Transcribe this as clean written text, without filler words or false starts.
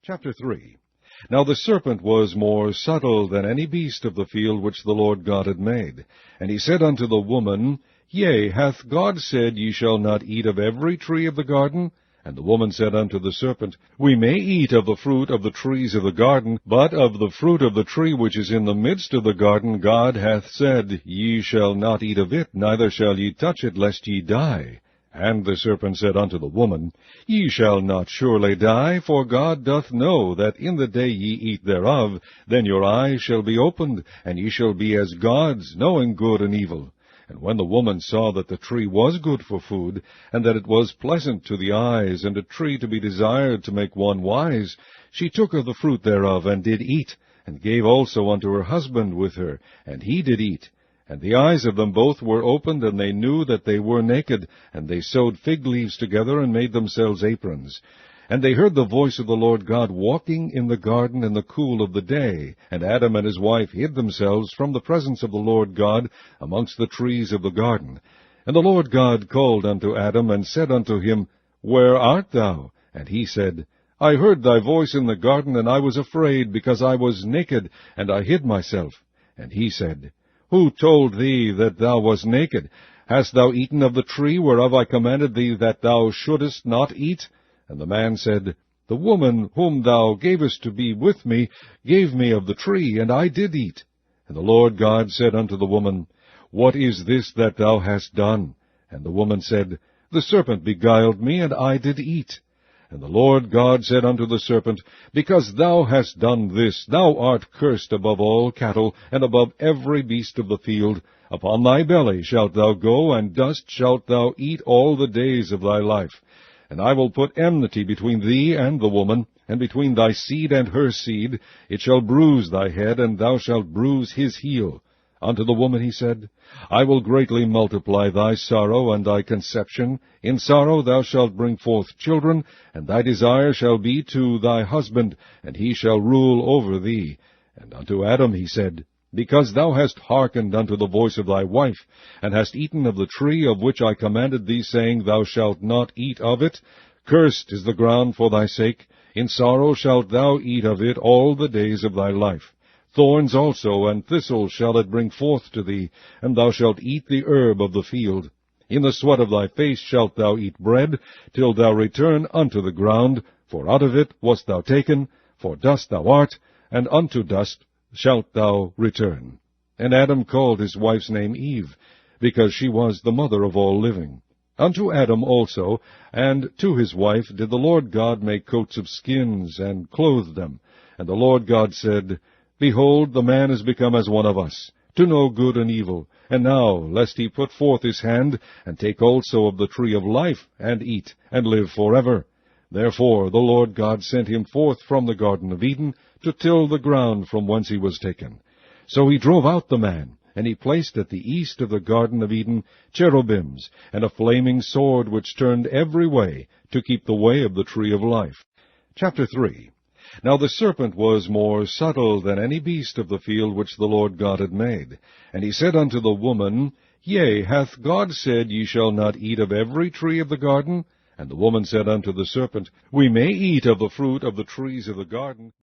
Chapter 3. Now the serpent was more subtle than any beast of the field which the Lord God had made. And he said unto the woman, Yea, hath God said, Ye shall not eat of every tree of the garden? And the woman said unto the serpent, We may eat of the fruit of the trees of the garden, but of the fruit of the tree which is in the midst of the garden God hath said, Ye shall not eat of it, neither shall ye touch it, lest ye die. And the serpent said unto the woman, Ye shall not surely die, for God doth know that in the day ye eat thereof, then your eyes shall be opened, and ye shall be as gods, knowing good and evil. And when the woman saw that the tree was good for food, and that it was pleasant to the eyes, and a tree to be desired to make one wise, she took of the fruit thereof, and did eat, and gave also unto her husband with her, and he did eat. And the eyes of them both were opened, and they knew that they were naked, and they sewed fig leaves together, and made themselves aprons. And they heard the voice of the Lord God walking in the garden in the cool of the day. And Adam and his wife hid themselves from the presence of the Lord God amongst the trees of the garden. And the Lord God called unto Adam, and said unto him, Where art thou? And he said, I heard thy voice in the garden, and I was afraid, because I was naked, and I hid myself. And he said, Who told thee that thou wast naked? Hast thou eaten of the tree whereof I commanded thee that thou shouldest not eat? And the man said, The woman whom thou gavest to be with me gave me of the tree, and I did eat. And the Lord God said unto the woman, What is this that thou hast done? And the woman said, The serpent beguiled me, and I did eat. And the Lord God said unto the serpent, Because thou hast done this, thou art cursed above all cattle, and above every beast of the field. Upon thy belly shalt thou go, and dust shalt thou eat all the days of thy life. And I will put enmity between thee and the woman, and between thy seed and her seed. It shall bruise thy head, and thou shalt bruise his heel. Unto the woman he said, I will greatly multiply thy sorrow and thy conception. In sorrow thou shalt bring forth children, and thy desire shall be to thy husband, and he shall rule over thee. And unto Adam he said, Because thou hast hearkened unto the voice of thy wife, and hast eaten of the tree of which I commanded thee, saying, Thou shalt not eat of it, cursed is the ground for thy sake. In sorrow shalt thou eat of it all the days of thy life. Thorns also and thistles shall it bring forth to thee, and thou shalt eat the herb of the field. In the sweat of thy face shalt thou eat bread, till thou return unto the ground, for out of it wast thou taken, for dust thou art, and unto dust shalt thou return. And Adam called his wife's name Eve, because she was the mother of all living. Unto Adam also, and to his wife, did the Lord God make coats of skins, and clothe them. And the Lord God said, Behold, the man is become as one of us, to know good and evil. And now, lest he put forth his hand, and take also of the tree of life, and eat, and live forever. Therefore the Lord God sent him forth from the Garden of Eden, to till the ground from whence he was taken. So he drove out the man, and he placed at the east of the Garden of Eden cherubims, and a flaming sword which turned every way, to keep the way of the tree of life. Chapter 3. Now the serpent was more subtle than any beast of the field which the Lord God had made. And he said unto the woman, Yea, hath God said, Ye shall not eat of every tree of the garden? And the woman said unto the serpent, We may eat of the fruit of the trees of the garden.